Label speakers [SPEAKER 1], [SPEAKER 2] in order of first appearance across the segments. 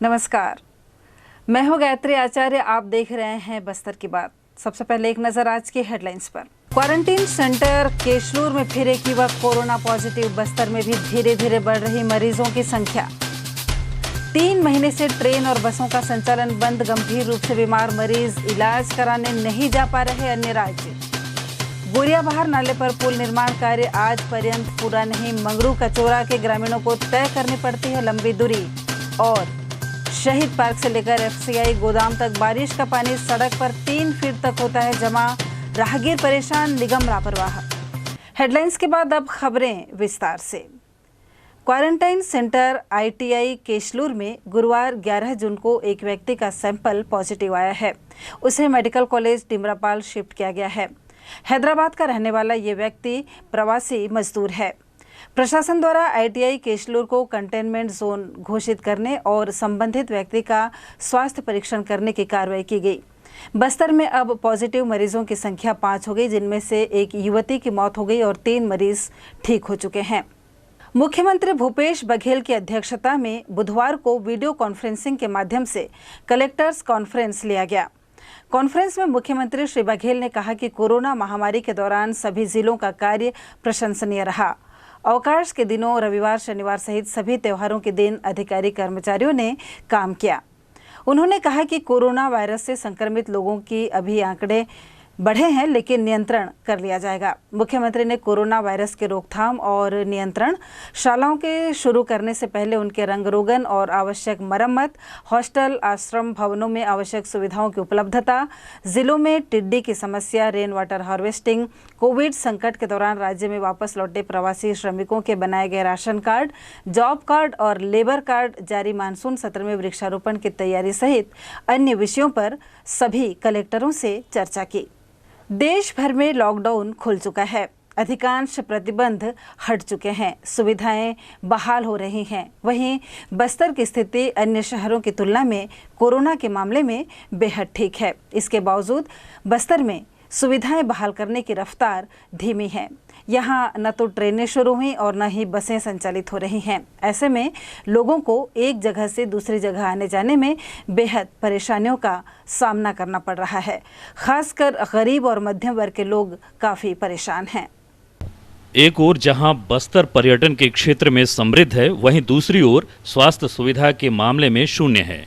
[SPEAKER 1] नमस्कार, मैं हूं गायत्री आचार्य। आप देख रहे हैं बस्तर की बात। सबसे पहले एक नजर आज के हेडलाइंस पर। क्वारंटीन सेंटर केशलूर में फिर एक युवक कोरोना पॉजिटिव। बस्तर में भी धीरे धीरे बढ़ रही मरीजों की संख्या। 3 महीने से ट्रेन और बसों का संचालन बंद। गंभीर रूप से बीमार मरीज इलाज कराने नहीं जा पा रहे अन्य राज्य। गोरियाबहार नाले पर पुल निर्माण कार्य आज पर्यंत पूरा नहीं। मंगरू कचोरा के ग्रामीणों को तय करनी पड़ती है लंबी दूरी। और शहीद पार्क से लेकर एफसीआई गोदाम तक बारिश का पानी सड़क पर 3 फीट तक होता है जमा। राहगीर परेशान, निगम लापरवाह। हेडलाइंस के बाद अब खबरें विस्तार से। क्वारंटाइन सेंटर आईटीआई केशलूर में गुरुवार 11 जून को एक व्यक्ति का सैंपल पॉजिटिव आया है। उसे मेडिकल कॉलेज डिमरापाल शिफ्ट किया गया है। हैदराबाद का रहने वाला ये व्यक्ति प्रवासी मजदूर है। प्रशासन द्वारा आईटीआई केशलूर को कंटेनमेंट जोन घोषित करने और संबंधित व्यक्ति का स्वास्थ्य परीक्षण करने की कार्रवाई की गई। बस्तर में अब पॉजिटिव मरीजों की संख्या 5 हो गई, जिनमें से एक युवती की मौत हो गई और 3 मरीज ठीक हो चुके हैं। मुख्यमंत्री भूपेश बघेल की अध्यक्षता में बुधवार को वीडियो कॉन्फ्रेंसिंग के माध्यम से कलेक्टर्स कॉन्फ्रेंस लिया गया। कॉन्फ्रेंस में मुख्यमंत्री श्री बघेल ने कहा कि कोरोना महामारी के दौरान सभी जिलों का कार्य प्रशंसनीय रहा। अवकाश के दिनों रविवार, शनिवार सहित सभी त्योहारों के दिन अधिकारी कर्मचारियों ने काम किया। उन्होंने कहा कि कोरोना वायरस से संक्रमित लोगों की अभी आंकड़े बढ़े हैं, लेकिन नियंत्रण कर लिया जाएगा। मुख्यमंत्री ने कोरोना वायरस के रोकथाम और नियंत्रण, शालाओं के शुरू करने से पहले उनके रंग रोगन और आवश्यक मरम्मत, हॉस्टल आश्रम भवनों में आवश्यक सुविधाओं की उपलब्धता, जिलों में टिड्डी की समस्या, रेन वाटर हार्वेस्टिंग, कोविड संकट के दौरान राज्य में वापस लौटे प्रवासी श्रमिकों के बनाए गए राशन कार्ड, जॉब कार्ड और लेबर कार्ड, जारी मानसून सत्र में वृक्षारोपण की तैयारी सहित अन्य विषयों पर सभी कलेक्टरों से चर्चा की। देश भर में लॉकडाउन खुल चुका है। अधिकांश प्रतिबंध हट चुके हैं। सुविधाएं बहाल हो रही हैं। वहीं बस्तर की स्थिति अन्य शहरों की तुलना में कोरोना के मामले में बेहद ठीक है। इसके बावजूद बस्तर में सुविधाएं बहाल करने की रफ्तार धीमी है। यहाँ न तो ट्रेनें शुरू हुई और न ही बसें संचालित हो रही हैं। ऐसे में लोगों को एक जगह से दूसरी जगह आने जाने में बेहद परेशानियों का सामना करना पड़ रहा है। खासकर गरीब और मध्यम वर्ग के लोग काफ़ी परेशान हैं।
[SPEAKER 2] एक ओर जहां बस्तर पर्यटन के क्षेत्र में समृद्ध है, वहीं दूसरी ओर स्वास्थ्य सुविधा के मामले में शून्य है।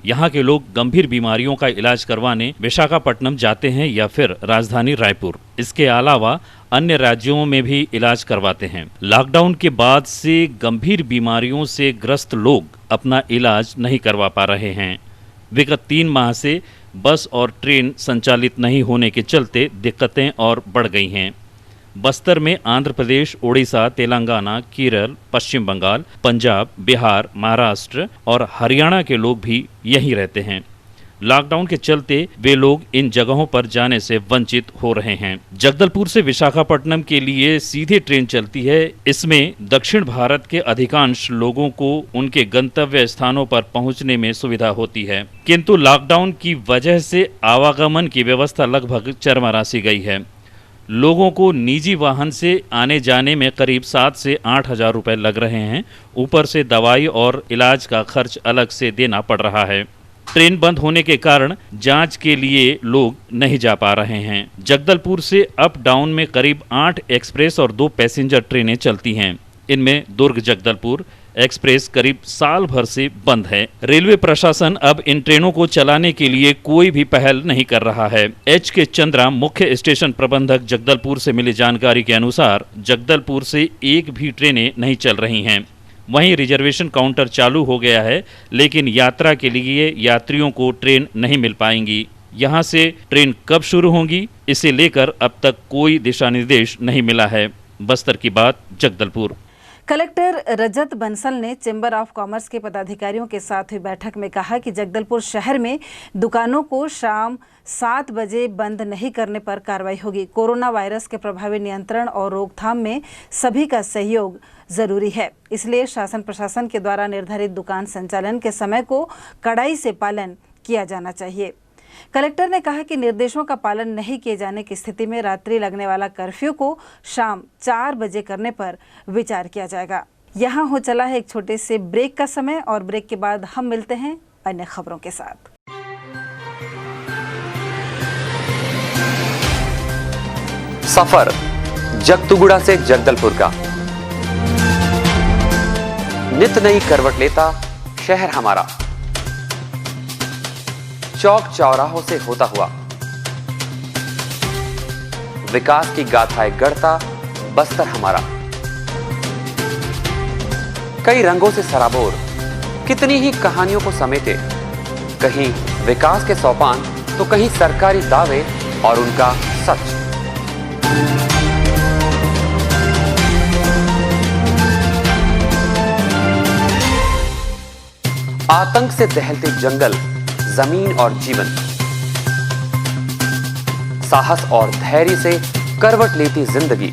[SPEAKER 2] यहाँ के लोग गंभीर बीमारियों का इलाज करवाने विशाखापट्टनम जाते हैं या फिर राजधानी रायपुर। इसके अलावा अन्य राज्यों में भी इलाज करवाते हैं। लॉकडाउन के बाद से गंभीर बीमारियों से ग्रस्त लोग अपना इलाज नहीं करवा पा रहे हैं। विगत 3 माह से बस और ट्रेन संचालित नहीं होने के चलते दिक्कतें और बढ़ गई हैं। बस्तर में आंध्र प्रदेश, ओडिशा, तेलंगाना, केरल, पश्चिम बंगाल, पंजाब, बिहार, महाराष्ट्र और हरियाणा के लोग भी यहीं रहते हैं। लॉकडाउन के चलते वे लोग इन जगहों पर जाने से वंचित हो रहे हैं। जगदलपुर से विशाखापट्टनम के लिए सीधे ट्रेन चलती है। इसमें दक्षिण भारत के अधिकांश लोगों को उनके गंतव्य स्थानों पर पहुंचने में सुविधा होती है, किंतु लॉकडाउन की वजह से आवागमन की व्यवस्था लगभग चरमरा सी गई है। लोगों को निजी वाहन से आने जाने में करीब 7 से 8 हजार रुपए लग रहे हैं। ऊपर से दवाई और इलाज का खर्च अलग से देना पड़ रहा है। ट्रेन बंद होने के कारण जांच के लिए लोग नहीं जा पा रहे हैं। जगदलपुर से अप डाउन में करीब 8 एक्सप्रेस और 2 पैसेंजर ट्रेनें चलती हैं। इनमें दुर्ग जगदलपुर एक्सप्रेस करीब साल भर से बंद है। रेलवे प्रशासन अब इन ट्रेनों को चलाने के लिए कोई भी पहल नहीं कर रहा है। एच के चंद्रा, मुख्य स्टेशन प्रबंधक, जगदलपुर से मिली जानकारी के अनुसार जगदलपुर से एक भी ट्रेनें नहीं चल रही हैं। वहीं रिजर्वेशन काउंटर चालू हो गया है, लेकिन यात्रा के लिए यात्रियों को ट्रेन नहीं मिल पाएंगी। यहां से ट्रेन कब शुरू होंगी, इसे लेकर अब तक कोई दिशा निर्देश नहीं मिला है। बस्तर की बात, जगदलपुर।
[SPEAKER 1] कलेक्टर रजत बंसल ने चैम्बर ऑफ कॉमर्स के पदाधिकारियों के साथ हुई बैठक में कहा कि जगदलपुर शहर में दुकानों को शाम 7 बजे बंद नहीं करने पर कार्रवाई होगी। कोरोना वायरस के प्रभावी नियंत्रण और रोकथाम में सभी का सहयोग जरूरी है, इसलिए शासन प्रशासन के द्वारा निर्धारित दुकान संचालन के समय को कड़ाई से पालन किया जाना चाहिए। कलेक्टर ने कहा कि निर्देशों का पालन नहीं किए जाने की स्थिति में रात्रि लगने वाला कर्फ्यू को शाम 4 बजे करने पर विचार किया जाएगा। यहाँ हो चला है एक छोटे से ब्रेक का समय और ब्रेक के बाद हम मिलते हैं अन्य खबरों के साथ।
[SPEAKER 3] सफर जगतुगुड़ा से जगदलपुर का, नित नई करवट लेता शहर हमारा, चौक चौराहों से होता हुआ विकास की गाथाएं गढ़ता बस्तर हमारा। कई रंगों से सराबोर कितनी ही कहानियों को समेटे, कहीं विकास के सोपान तो कहीं सरकारी दावे और उनका सच। आतंक से दहलते जंगल, जमीन और जीवन, साहस और धैर्य से करवट लेती जिंदगी,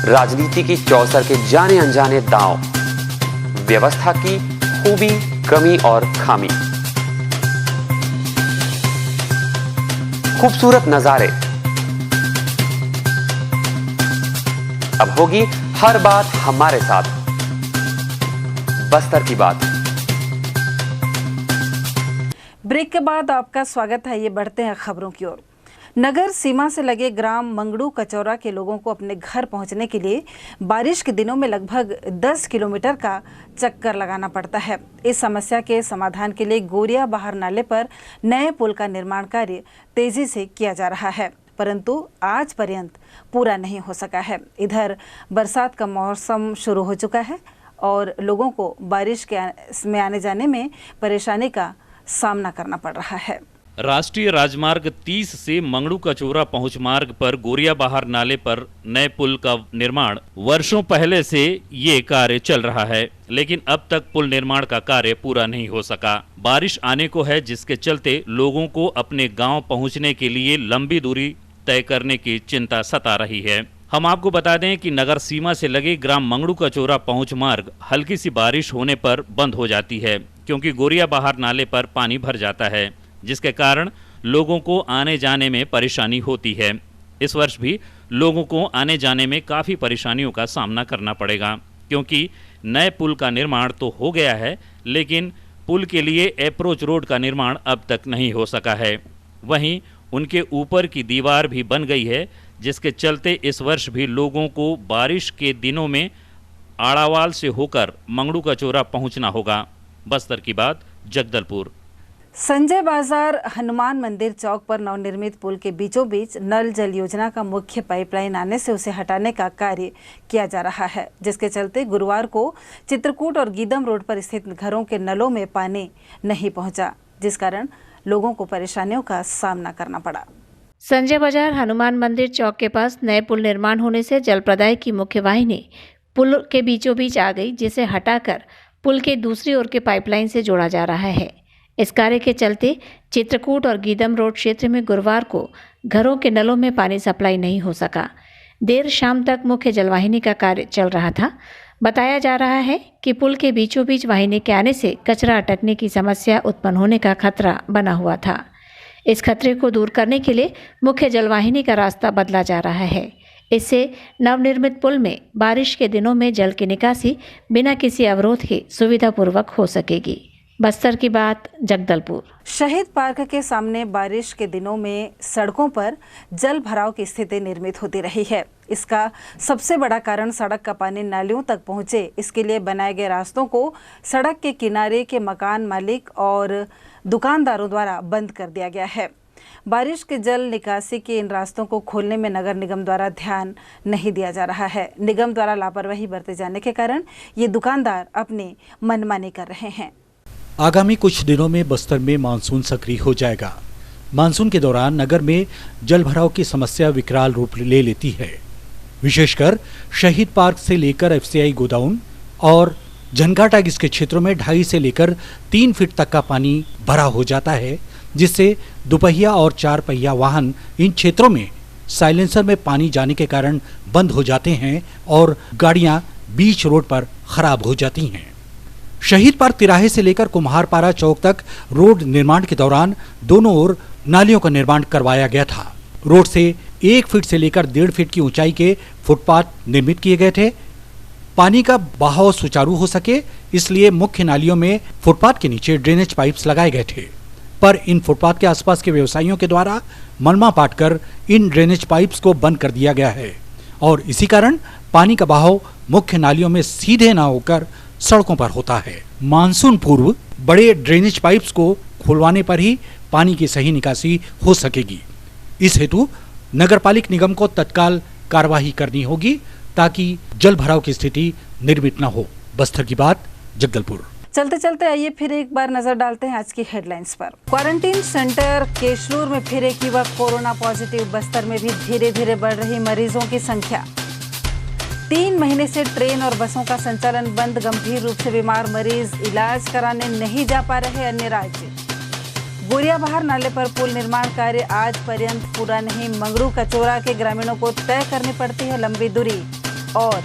[SPEAKER 3] राजनीति की चौसर के जाने अनजाने दांव, व्यवस्था की खूबी, कमी और खामी, खूबसूरत नजारे। अब होगी हर बात हमारे साथ, बस्तर की बात।
[SPEAKER 1] ब्रेक के बाद आपका स्वागत है। ये बढ़ते हैं खबरों की ओर। नगर सीमा से लगे ग्राम मंगड़ू कचौरा के लोगों को अपने घर पहुंचने के लिए बारिश के दिनों में लगभग 10 किलोमीटर का चक्कर लगाना पड़ता है। इस समस्या के समाधान के लिए गोरिया बाहर नाले पर नए पुल का निर्माण कार्य तेजी से किया जा रहा है, परंतु आज पर्यंत पूरा नहीं हो सका है। इधर बरसात का मौसम शुरू हो चुका है और लोगों को बारिश में आने जाने में परेशानी का सामना करना पड़ रहा है।
[SPEAKER 2] राष्ट्रीय राजमार्ग 30 से मंगड़ू कचौरा पहुंच मार्ग पर गोरिया बाहर नाले पर नए पुल का निर्माण वर्षों पहले से ये कार्य चल रहा है, लेकिन अब तक पुल निर्माण का कार्य पूरा नहीं हो सका। बारिश आने को है, जिसके चलते लोगों को अपने गांव पहुंचने के लिए लंबी दूरी तय करने की चिंता सता रही है। हम आपको बता दें कि नगर सीमा से लगे ग्राम मंगड़ू कचौरा पहुंच मार्ग हल्की सी बारिश होने पर बंद हो जाती है, क्योंकि गोरिया बाहर नाले पर पानी भर जाता है, जिसके कारण लोगों को आने जाने में परेशानी होती है। इस वर्ष भी लोगों को आने जाने में काफ़ी परेशानियों का सामना करना पड़ेगा, क्योंकि नए पुल का निर्माण तो हो गया है, लेकिन पुल के लिए अप्रोच रोड का निर्माण अब तक नहीं हो सका है। वहीं उनके ऊपर की दीवार भी बन गई है, जिसके चलते इस वर्ष भी लोगों को बारिश के दिनों में आड़ावाल से होकर मंगड़ू कचौरा पहुंचना होगा। बस्तर की बात, जगदलपुर।
[SPEAKER 1] संजय बाजार हनुमान मंदिर चौक पर नवनिर्मित पुल के बीचों बीच नल जल योजना का मुख्य पाइपलाइन आने से उसे हटाने का कार्य किया जा रहा है, जिसके चलते गुरुवार को चित्रकूट और गीदम रोड पर स्थित घरों के नलों में पानी नहीं पहुंचा, जिस कारण लोगों को परेशानियों का सामना करना पड़ा।
[SPEAKER 4] संजय बाजार हनुमान मंदिर चौक के पास नए पुल निर्माण होने से जल प्रदाय की मुख्य वाहिनी पुल के बीचों बीच आ गई, जिसे हटाकर पुल के दूसरी ओर के पाइपलाइन से जोड़ा जा रहा है। इस कार्य के चलते चित्रकूट और गीदम रोड क्षेत्र में गुरुवार को घरों के नलों में पानी सप्लाई नहीं हो सका। देर शाम तक मुख्य जलवाहिनी का कार्य चल रहा था। बताया जा रहा है कि पुल के बीचों बीच वाहिनी के आने से कचरा अटकने की समस्या उत्पन्न होने का खतरा बना हुआ था। इस खतरे को दूर करने के लिए मुख्य जलवाहिनी का रास्ता बदला जा रहा है। इससे नवनिर्मित पुल में बारिश के दिनों में जल की निकासी बिना किसी अवरोध के सुविधापूर्वक हो सकेगी। बस्तर की बात, जगदलपुर।
[SPEAKER 1] शहीद पार्क के सामने बारिश के दिनों में सड़कों पर जल भराव की स्थिति निर्मित होती रही है। इसका सबसे बड़ा कारण सड़क का पानी नालियों तक पहुंचे, इसके लिए बनाए गए रास्तों को सड़क के किनारे के मकान मालिक और दुकानदारों द्वारा बंद कर दिया गया है। बारिश के जल निकासी के इन रास्तों को खोलने में नगर निगम द्वारा ध्यान नहीं दिया जा रहा है। निगम द्वारा लापरवाही बरते जाने के कारण ये दुकानदार अपनी मनमानी कर रहे हैं।
[SPEAKER 5] आगामी कुछ दिनों में बस्तर में मानसून सक्रिय हो जाएगा। मानसून के दौरान नगर में जल भराव की समस्या विकराल रूप ले लेती है। विशेषकर शहीद पार्क से लेकर एफसीआई गोडाउन और झनकाटा के क्षेत्रों में 2.5 से लेकर 3 फीट तक का पानी भरा हो जाता है, जिससे दुपहिया और 4 पहिया वाहन इन क्षेत्रों में साइलेंसर में पानी जाने के कारण बंद हो जाते हैं और गाड़ियां बीच रोड पर खराब हो जाती हैं। शहीद पार्क तिराहे से लेकर कुम्हारपारा चौक तक रोड निर्माण के दौरान दोनों ओर नालियों का निर्माण करवाया गया था। रोड से 1 फीट से लेकर 1.5 फीट की ऊंचाई के फुटपाथ निर्मित किए गए थे। पानी का बहाव सुचारू हो सके इसलिए मुख्य नालियों में फुटपाथ के नीचे ड्रेनेज पाइप्स लगाए गए थे, पर इन फुटपाथ के आसपास के व्यवसायियों के द्वारा मलमा पाटकर इन ड्रेनेज पाइप्स को बंद कर दिया गया है और इसी कारण पानी का बहाव मुख्य नालियों में सीधे न होकर सड़कों पर होता है। मानसून पूर्व बड़े ड्रेनेज पाइप्स को खुलवाने पर ही पानी की सही निकासी हो सकेगी। इस हेतु नगरपालिक निगम को तत्काल कार्यवाही करनी होगी ताकि जल भराव की स्थिति निर्मित न हो। बस्तर की बात, जगदलपुर।
[SPEAKER 1] चलते चलते आइए फिर एक बार नजर डालते हैं आज की हेडलाइंस पर। क्वारंटीन सेंटर केशलूर में फिर एक युवक कोरोना पॉजिटिव। बस्तर में भी धीरे धीरे बढ़ रही मरीजों की संख्या। 3 महीने से ट्रेन और बसों का संचालन बंद। गंभीर रूप से बीमार मरीज इलाज कराने नहीं जा पा रहे अन्य राज्य। बोरियाबहार नाले पर पुल निर्माण कार्य आज पर्यंत पूरा नहीं। मंगरू कचोरा के ग्रामीणों को तय करनी पड़ती है लंबी दूरी। और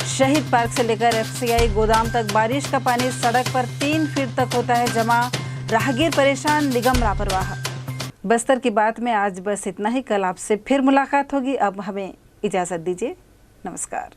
[SPEAKER 1] शहीद पार्क से लेकर FCI गोदाम तक बारिश का पानी सड़क पर 3 फीट तक होता है जमा। राहगीर परेशान, निगम लापरवाह। बस्तर की बात में आज बस इतना ही। कल आपसे फिर मुलाकात होगी। अब हमें इजाजत दीजिए। नमस्कार।